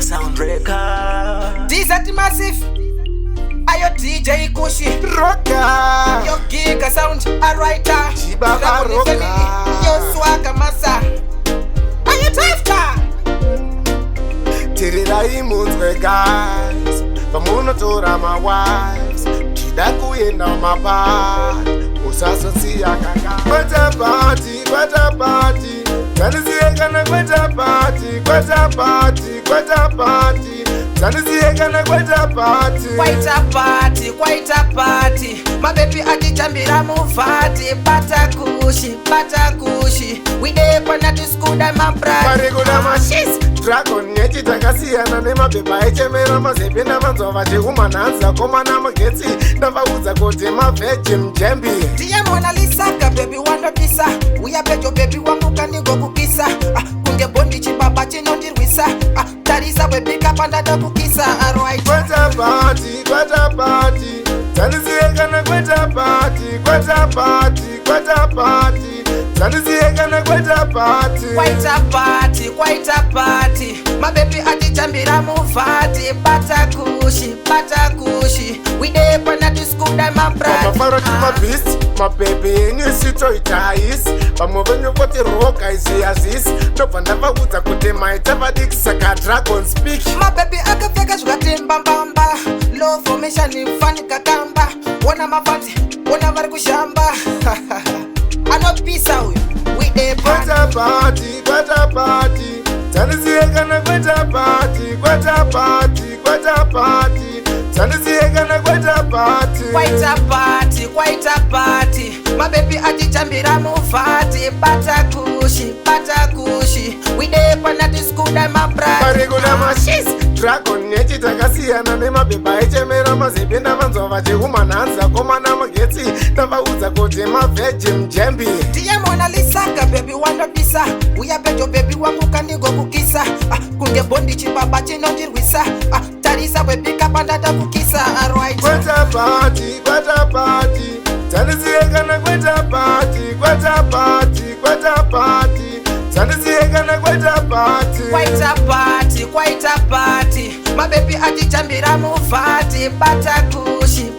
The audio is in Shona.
Gigasound Rekordz. Desert Massive. Ayo DJ Kushi. Roga. Yo Gigasound a writer. Shibaba Roga. Yo Swagger Massa. Ayo Tafta. Tirirai munzwe guys. Pamunotora my wives. Chida kuenda mapa. Usasosia kaka. Kwata party, kwata party. Tanisiekana kwata party, kwata party, kwata party. Tanisiekana kwata party. Quite a party. My baby atichambira mufati. Bata kushi. We dey pana to school and my bride. Parikuda mashis. Dragon nechi takasiyana nemapepa echemera mazepe namanzova chekumanhanza komana magetsi ndavaudza kuti mavheji mjembi ndiye Mona Lisa baby wandopisa uya pejo baby wamuka ningokukisa kunge bondi chibaba chinondirwisa tarisa baby kapanda dokukisa alright kwata party tanisiekana kwata party tanisiekana kwata party quite a party my baby atichambira mufati bata kushi we dey pana to school and my bride mafaro chimabhisi mapepe yenyu isitoitais vamwe venyu voti roga iziyazisi ndobva ndavaudza kuti maita vadikisaka dragon speak mababy akapfeka zvakati mbambamba low formation ifanika kamba wona mafanzi wona vari kushamba anopisa uyu we dey kwata party tanisiekana kwata party tanisiekana kwata party quite a party my baby atichambira mufati bata kushi we dey pana to school and my bride parikuda mashis dragon nechi takasiyana nemapepa echemera mazepe ndavanzova chekumanhanza komana magetsi ndavaudza kuti mavheji mjembi ndiye Mona Lisa baby wandopisa uya pejo baby wamuka ningokukisa kunge bondi chibaba chinondirwisa tarisa baby kapanda dokukisa alright kwata party tanisiekana kwata party tanisiekana kwata party quite a party my baby atichambira mufati bata kushi